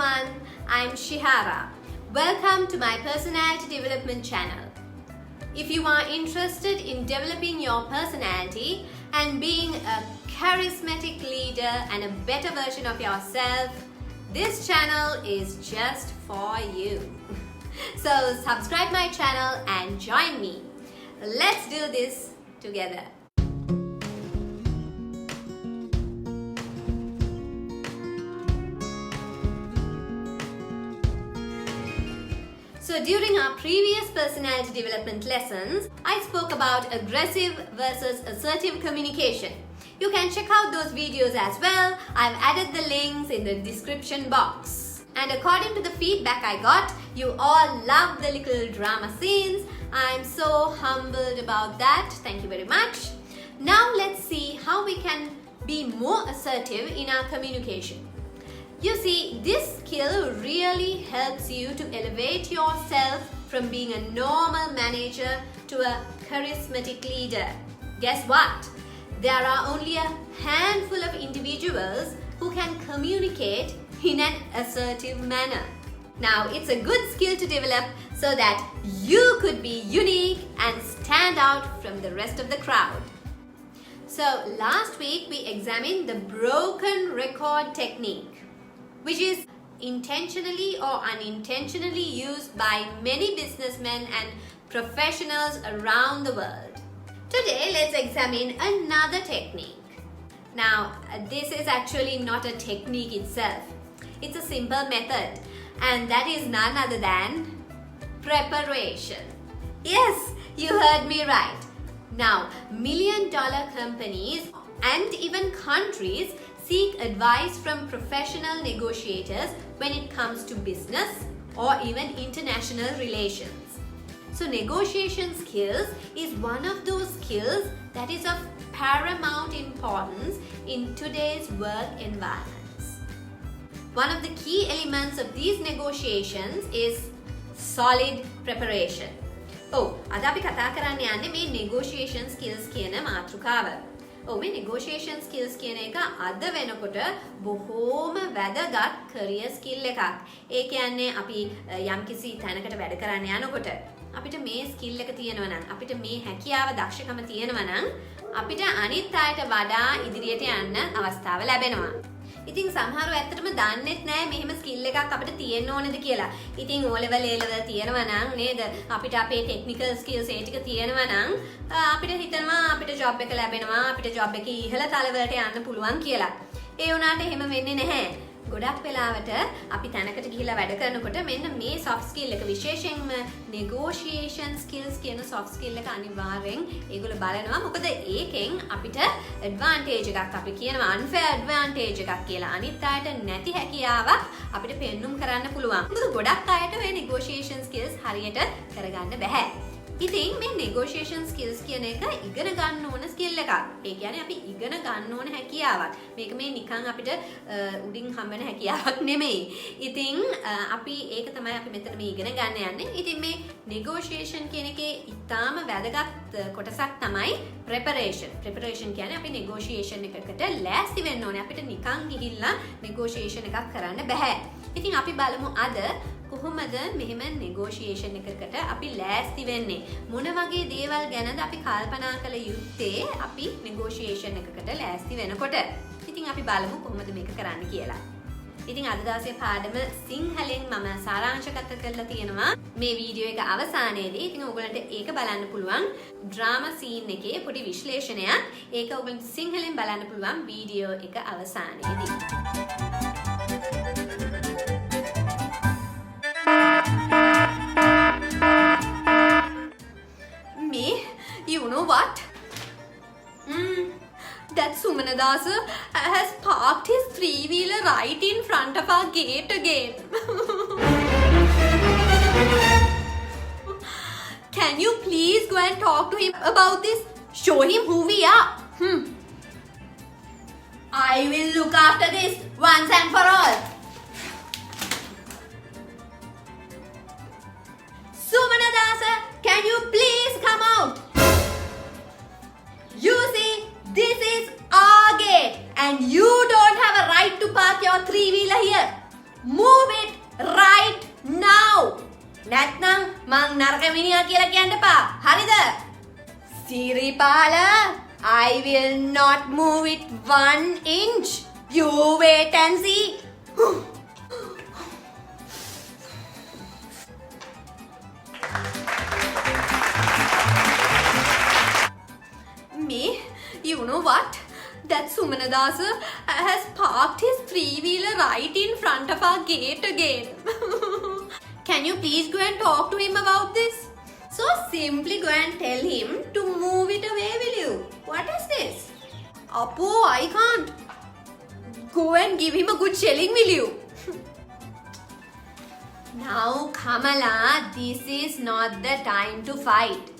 everyone, I'm Shihara. Welcome to my personality development channel. If you are interested in developing your personality and being a charismatic leader and a better version of yourself, this channel is just for you. So subscribe my channel and join me. Let's do this together. So during our previous personality development lessons, I spoke about aggressive versus assertive communication. You can check out those videos as well. I've added the links in the description box. And according to the feedback I got, you all love the little drama scenes. I'm so humbled about that. Thank you very much. Now let's see how we can be more assertive in our communication. You see, this skill really helps you to elevate yourself from being a normal manager to a charismatic leader. Guess what? There are only a handful of individuals who can communicate in an assertive manner. Now, it's a good skill to develop so that you could be unique and stand out from the rest of the crowd. So, last week we examined the broken record technique, which is intentionally or unintentionally used by many businessmen and professionals around the world. Today, let's examine another technique. Now, this is actually not a technique itself. It's a simple method, and that is none other than preparation. Yes, you heard me right. Now, million-dollar companies and even countries seek advice from professional negotiators when it comes to business or even international relations. So negotiation skills is one of those skills that is of paramount importance in today's work environments. One of the key elements of these negotiations is solid preparation. අද අපි කතා කරන්න යන්නේ මේ negotiation skills කියන මාතෘකාව. මේ negotiation skills කියන එක අද වෙනකොට බොහෝම වැදගත් career skill එකක්. ඒ කියන්නේ අපි යම්කිසි තැනකට වැඩ කරන්න යනකොට අපිට මේ skill එක තියෙනවා නම්, අපිට මේ හැකියාව දක්ෂකම තියෙනවා නම් අපිට අනිත් අයට වඩා ඉදිරියට යන්න අවස්ථාව ලැබෙනවා. ඉතින් සමහරව ඇත්තටම දන්නෙත් නැහැ මෙහෙම skill එකක් අපිට තියෙන්න ඕනේද කියලා. ඉතින් O level A level තියෙනවා නම් නේද? අපිට අපේ technical skills ඒ ටික තියෙනවා නම් අපිට හිතනවා අපිට job එක ලැබෙනවා, අපිට job එකේ ඉහළ තලවලට යන්න පුළුවන් කියලා. ඒ වුණාට එහෙම වෙන්නේ නැහැ. ගොඩක් වෙලාවට අපි තැනකට ගිහිලා වැඩ කරනකොට මෙන්න මේ soft skill එක විශේෂයෙන්ම negotiation skills කියන soft skill එක අනිවාර්යෙන් ඒගොල්ලෝ බලනවා. මොකද ඒකෙන් අපිට advantage එකක් අපි කියනවා unfair advantage එකක් කියලා. අනිත් අයට නැති හැකියාවක් අපිට පෙන්눔 කරන්න පුළුවන්. මොකද ගොඩක් අයට මේ negotiation skills හරියට කරගන්න බෑ. ඉතින් මේ negotiation skills කියන එක ඉගෙන ගන්න ඕන skill එකක්. ඒ කියන්නේ අපි ඉගෙන ගන්න ඕන හැකියාවක්. මේක මේ නිකන් අපිට උඩින් හම්බෙන හැකියාවක් නෙමෙයි. ඉතින් අපි ඒක තමයි අපි මෙතන මේ ඉගෙන ගන්න යන්නේ. ඉතින් මේ negotiation කියන එකේ ඊටාම වැදගත් කොටසක් තමයි preparation. preparation කියන්නේ අපි negotiation එකකට ලෑස්ති වෙන්න ඕනේ. අපිට නිකන් ගිහිල්ලා negotiation එකක් කරන්න බෑ. ඉතින් අපි බලමු අද කොහොමද මෙහෙම negotiation එකකට අපි ලෑස්ති වෙන්නේ, මොන වගේ දේවල් ගැනද අපි කල්පනා කළ යුත්තේ අපි negotiation එකකට ලෑස්ති වෙනකොට. ඉතින් අපි බලමු කොහොමද මේක කරන්න කියලා. ඉතින් අද දවසේ පාඩම සිංහලෙන් මම සාරාංශගත කරලා තියෙනවා මේ වීඩියෝ එක අවසානයේදී. ඉතින් ඔයගලන්ට ඒක බලන්න පුළුවන් drama scene එකේ පොඩි විශ්ලේෂණයක්. ඒක ඔයගලන්ට සිංහලෙන් බලන්න පුළුවන් වීඩියෝ එක අවසානයේදී. You know what? That Sumanadasa has parked his three-wheeler right in front of our gate again. Can you please go and talk to him about this? Show him who we are. I will look after this once and for all. Sumanadasa, can you please come out? You see, this is our gate and you don't have a right to park your three-wheeler here. Move it නැත්නම් මං නරක මිනිහා කියලා කියන්න එපා. හරිද? Siripala, I will not move it 1 inch. You wait and see. Me? You know what? That Sumanadasa has parked his three-wheeler right in front of our gate again. Can you please go and talk to him about this? So simply go and tell him to move it away, will you? What is this? Appo, I can't. Go and give him a good shelling, will you? Now, Kamala, this is not the time to fight.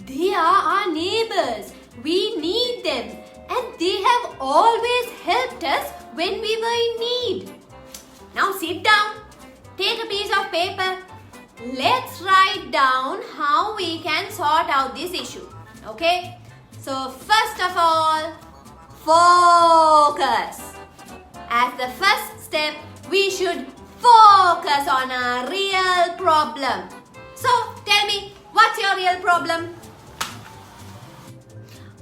They are our neighbors. We need them. And they have always helped us when we were in need. Now sit down. Take a piece of paper. Let's write down how we can sort out this issue. Okay? So first of all, focus. As the first step, we should focus on our real problem. So tell me, what's your real problem?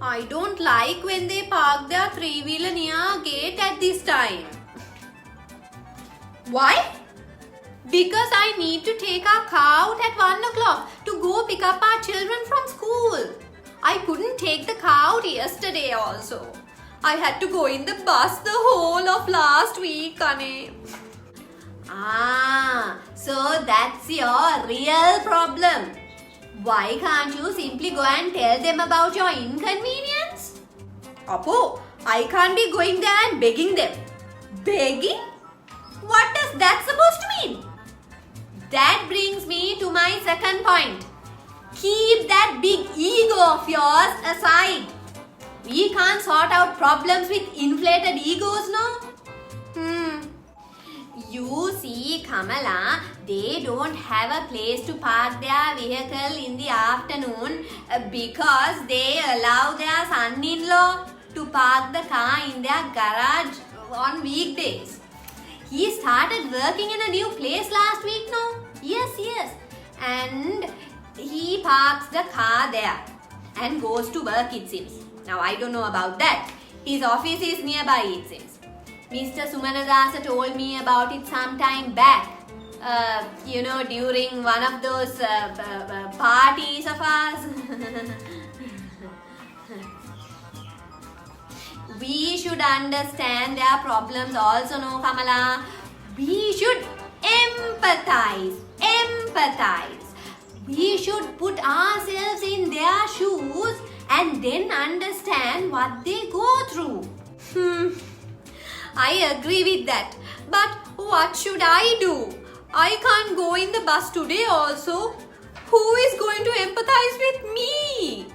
I don't like when they park their three-wheeler near our gate at this time. Why? Because I need to take our car out at 1 o'clock to go pick up our children from school. I couldn't take the car out yesterday also. I had to go in the bus the whole of last week, Ane. So that's your real problem. Why can't you simply go and tell them about your inconvenience? Appo, I can't be going there and begging them. Begging? What does that supposed to mean? That brings me to my second point. Keep that big ego of yours aside. We can't sort out problems with inflated egos, no? You see, Kamala, they don't have a place to park their vehicle in the afternoon because they allow their son-in-law to park the car in their garage on weekdays. He started working in a new place last week, no? Yes. And he parks the car there and goes to work, it seems. Now, I don't know about that. His office is nearby, it seems. Mr. Sumanadasa told me about it some time back. During one of those parties of ours. We should understand their problems also, no, Kamala? We should empathize. We should put ourselves in their shoes and then understand what they go through. I agree with that. But what should I do? I can't go in the bus today also. Who is going to empathize with me?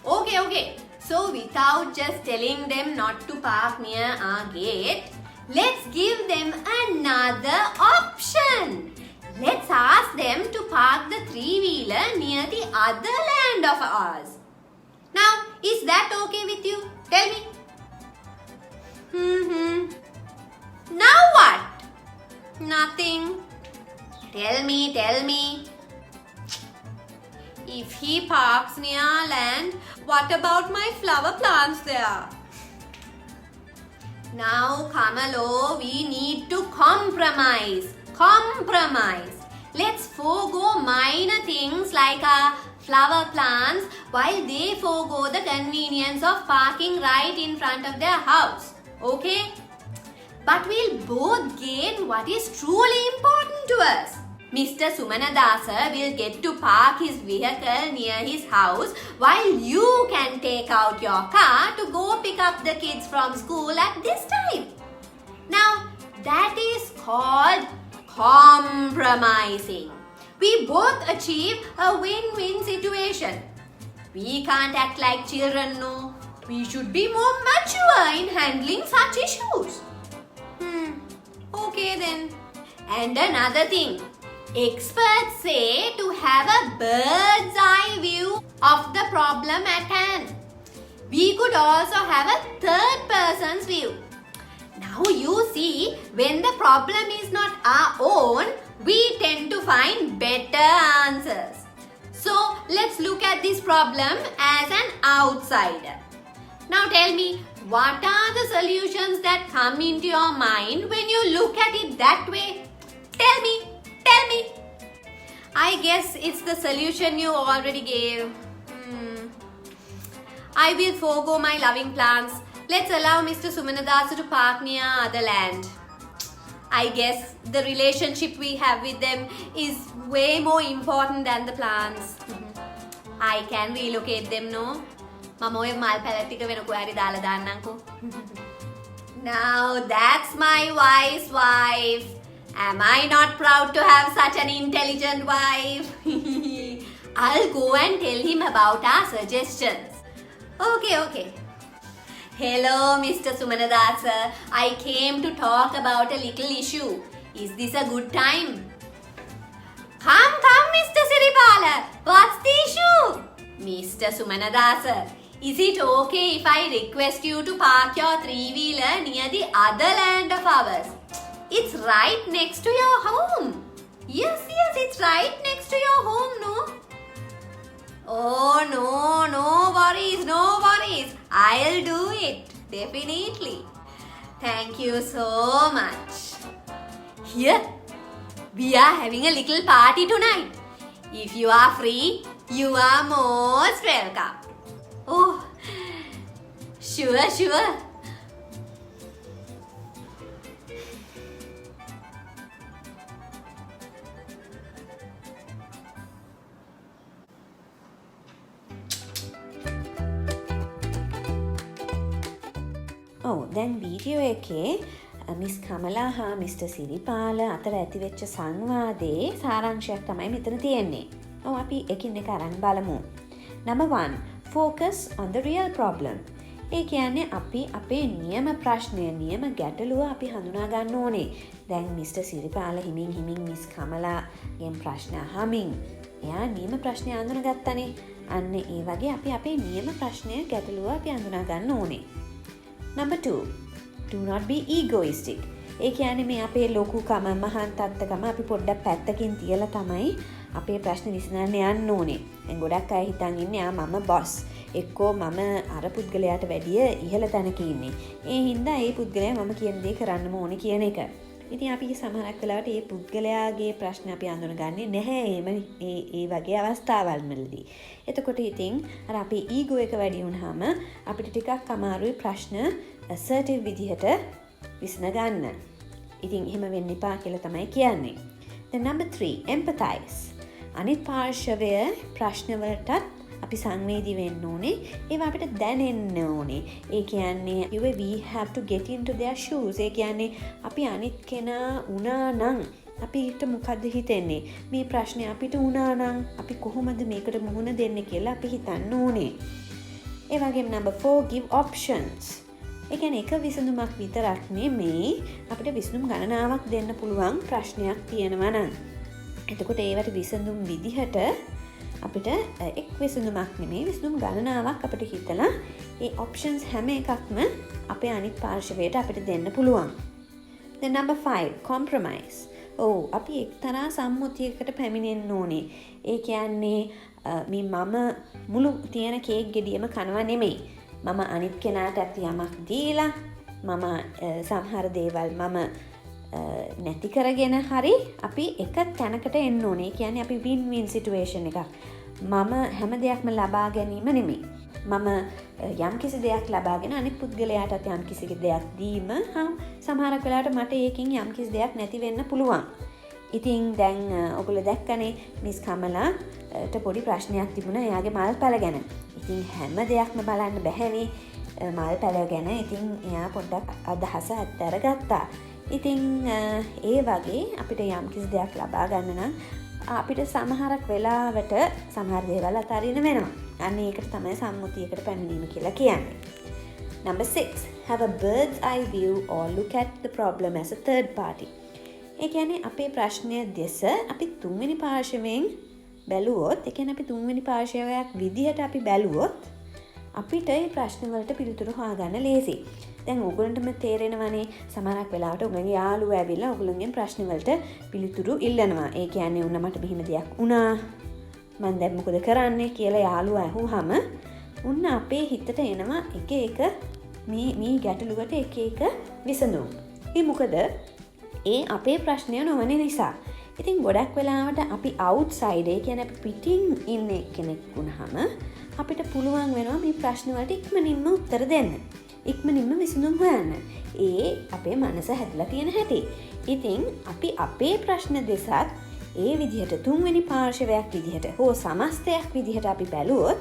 Okay. So without just telling them not to park near our gate, let's give them another option. Let's ask them to park the three-wheeler near the other land of ours. Now, is that okay with you? Tell me. Now what? Nothing. Tell me. If he parks near our land, what about my flower plants there? Now, Kamalo, we need to compromise. Let's forego minor things like our flower plants while they forego the convenience of parking right in front of their house. Okay? But we'll both gain what is truly important to us. Mr. Sumanadasa will get to park his vehicle near his house while you can take out your car to go pick up the kids from school at this time. Now, that is called compromising. We both achieve a win-win situation. We can't act like children, no. We should be more mature in handling such issues. Okay then. And another thing. Experts say to have a bird's eye view of the problem at hand. We could also have a third person's view. Now you see, when the problem is not our own, we tend to find better answers. So let's look at this problem as an outsider. Now tell me, what are the solutions that come into your mind when you look at it that way? Tell me. I guess it's the solution you already gave. I will forego my loving plants. Let's allow Mr. Sumanadasa to park near other land. I guess the relationship we have with them is way more important than the plants. I can relocate them, no? මම ඔය මල් පැල ටික වෙන කොහරි දාලා දාන්නම්කෝ. Now that's my wise wife. Am I not proud to have such an intelligent wife? I'll go and tell him about our suggestions. Okay. Hello, Mr. Sumanadasa. I came to talk about a little issue. Is this a good time? Come, Mr. Siripala. What's the issue? Mr. Sumanadasa, is it okay if I request you to park your three-wheeler near the other land of ours? It's right next to your home. Yes, it's right next to your home, no? Oh, no worries. I'll do it. Definitely. Thank you so much. Here, we are having a little party tonight. If you are free, you are most welcome. Oh, sure. දැන් video එකේ miss Kamala හා mister Siripala අතර ඇතිවෙච්ච සංවාදයේ සාරාංශයක් තමයි මෙතන තියෙන්නේ. අපි එකින් එක අරන් බලමු. Number 1. Focus on the real problem. ඒ කියන්නේ අපි අපේ නියම ප්‍රශ්නය, නියම ගැටලුව අපි හඳුනා ගන්න ඕනේ. දැන් මිස්ටර් සිරිපාල හිමින් මිස් කමලාගෙන් ප්‍රශ්න අහමින් එයා නියම ප්‍රශ්නය අඳුනගත්තනේ. අන්න ඒ වගේ අපි අපේ නියම ප්‍රශ්නය, ගැටලුව අපි හඳුනා ගන්න ඕනේ. Number 2. Do not be egoistic. ඒ කියන්නේ මේ අපේ ලොකුකම, මහාන් තත්ත්වකම අපි පොඩ්ඩක් පැත්තකින් තියලා තමයි අපේ ප්‍රශ්න විසඳන්න යන්න ඕනේ. දැන් ගොඩක් අය හිතන් ඉන්නේ මම බොස්. එක්කෝ මම අර පුද්ගලයාට වැඩිය ඉහළ තැනක ඉන්නේ. ඒ හින්දා ඒ පුද්ගලයා මම කියන දේ කරන්නම ඕනේ කියන එක. ඉතින් අපි සමහරක් වෙලාවට මේ පුද්ගලයාගේ ප්‍රශ්න අපි අඳුනගන්නේ නැහැ ඒ වගේ අවස්ථාවල් වලදී. එතකොට ඉතින් අර අපේ ඊගෝ එක වැඩි වුණාම අපිට ටිකක් අමාරුයි ප්‍රශ්න assertive විදිහට විසඳ ගන්න. ඉතින් එහෙම වෙන්න එපා කියලා තමයි කියන්නේ. Then number 3, empathize. අනිත් පාර්ශවය ප්‍රශ්න වලටත් අපි සංවේදී වෙන්න ඕනේ. ඒවා අපිට දැනෙන්න ඕනේ. ඒ කියන්නේ we have to get into their shoes. ඒ කියන්නේ අපි අනිත් කෙනා වුණා නම් අපිට මොකද්ද හිතෙන්නේ? මේ ප්‍රශ්නේ අපිට වුණා නම් අපි කොහොමද මේකට මුහුණ දෙන්නේ කියලා අපි හිතන්න ඕනේ. ඒ වගේම number 4, give options. ඒ කියන්නේ එක විසඳුමක් විතරක් නෙමෙයි අපිට විසඳුම් ගණනාවක් දෙන්න පුළුවන් ප්‍රශ්නයක් තියෙනවා නම්. එතකොට ඒවට විසඳුම් විදිහට අපිට එක් විසඳුමක් නෙමෙයි විසඳුම් ගණනාවක් අපිට හිතලා ඒ ඔප්ෂන්ස් හැම එකක්ම අපේ අනිත් පාර්ශවයට අපිට දෙන්න පුළුවන්. Then number 5, compromise. අපි එක්තරා සම්මුතියකට පැමිණෙන්න ඕනේ. ඒ කියන්නේ මම මුළු තියෙන කේක් ගෙඩියම කනවා නෙමෙයි. මම අනිත් කෙනාට අපි යමක් දීලා මම සමහර දේවල් මම නැති කරගෙන හරි අපි එක තැනකට එන්න ඕනේ. කියන්නේ අපි win-win situation එකක්. මම හැම දෙයක්ම ලබා ගැනීම නෙමෙයි. මම යම්කිසි දෙයක් ලබාගෙන අනිත් පුද්ගලයාටත් යම්කිසි දෙයක් දීම සමහරක් වෙලාවට මට ඒකෙන් යම්කිසි දෙයක් නැති වෙන්න පුළුවන්. ඉතින් දැන් ඔයගොල්ලෝ දැක්කනේ මිස් කමලාට පොඩි ප්‍රශ්නයක් තිබුණා එයාගේ මල් පැල ගැන. ඉතින් හැම දෙයක්ම බලන්න බැහැනේ මල් පැල ගැන. ඉතින් එයා පොඩ්ඩක් අදහස අත්හැර ගත්තා. ඉතින් ඒ වගේ අපිට යම්කිසි දෙයක් ලබා ගන්න නම් අපිට සමහරක් වෙලාවට සමහර දේවල් අතාරින්න වෙනවා. අන්න ඒකට තමයි සම්මුතියකට පැමිණීම කියලා කියන්නේ. Number 6, have a bird's eye view or look at the problem as a third party. ඒ කියන්නේ අපේ ප්‍රශ්නය දෙස අපි තුන්වෙනි පාර්ශවයෙන් බැලුවොත්, ඒ කියන්නේ අපි තුන්වෙනි පාර්ශවයක් විදිහට අපි බැලුවොත් අපිට මේ ප්‍රශ්න වලට පිළිතුරු හොයාගන්න ලේසියි. දැන් ඔයගොල්ලන්ටම තේරෙනවනේ සමහරක් වෙලාවට ඔයගොල්ලන්ගේ යාළුවෝ ඇවිල්ලා ඔයගොල්ලන්ගෙන් ප්‍රශ්න වලට පිළිතුරු ඉල්ලනවා. ඒ කියන්නේ උන්න මට මෙහෙම දෙයක් වුණා. මම දැන් මොකද කරන්නේ කියලා යාළුවා අහුවහම උන්න අපේ හිතට එනවා එක එක මේ ගැටලුවට එක එක විසඳුම්. ඒ මොකද ඒ අපේ ප්‍රශ්නය නොවන නිසා. ඉතින් ගොඩක් වෙලාවට අපි අවුට්සයිඩ් ඒ කියන්නේ අපි පිටින් ඉන්නේ කෙනෙක් වුණාම අපිට පුළුවන් වෙනවා මේ ප්‍රශ්න වලට ඉක්මනින්ම උත්තර දෙන්න. ඉක්මනින්ම විසඳුම් හොයන්න. ඒ අපේ මනස හැදලා තියෙන හැටි. ඉතින් අපි අපේ ප්‍රශ්න දෙසත් ඒ විදිහට තුන්වෙනි පාර්ශවයක් විදිහට හෝ සමස්තයක් විදිහට අපි බැලුවොත්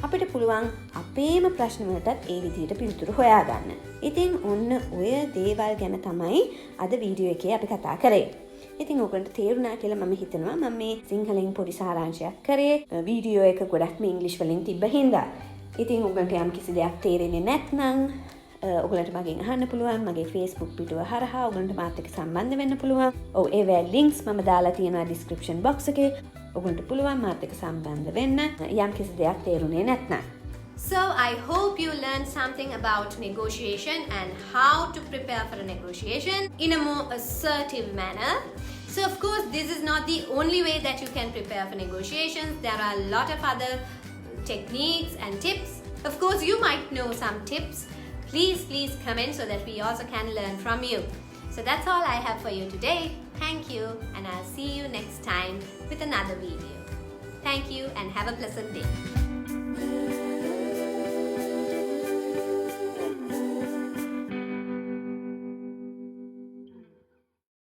අපිට පුළුවන් අපේම ප්‍රශ්න වලටත් ඒ විදිහට පිළිතුරු හොයාගන්න. ඉතින් ඔන්න ඔය දේවල් ගැන තමයි අද වීඩියෝ එකේ අපි කතා කරේ. ඉතින් ඔයගොල්ලන්ට තේරුණා කියලා මම හිතනවා. මම මේ සිංහලෙන් පොඩි සාරාංශයක් කරේ. වීඩියෝ එක ගොඩක්ම ඉංග්‍රීසි වලින් තිබ්බ හින්දා. ඉතින් ඔයගොල්ලන්ට යම් කිසි දෙයක් තේරෙන්නේ නැත්නම් ඔයගොල්ලන්ට මගෙන් අහන්න පුළුවන්. මගේ Facebook පිටුව හරහා ඔයගොල්ලන්ට මාත් එක්ක සම්බන්ධ වෙන්න පුළුවන්. ඔව් ඒවැ ලින්ක්ස් මම දාලා තියෙනවා description box එකේ. ඔයගොල්ලන්ට පුළුවන් මාත් එක්ක සම්බන්ධ වෙන්න යම් කිසි දෙයක් තේරුනේ නැත්නම්. So I hope you learned something about negotiation and how to prepare for a negotiation in a more assertive manner. So of course this is not the only way that you can prepare for negotiations. There are a lot of other techniques and tips. Of course you might know some tips. Please comment so that we also can learn from you. So that's all I have for you today. Thank you, and I'll see you next time with another video. Thank you and have a pleasant day.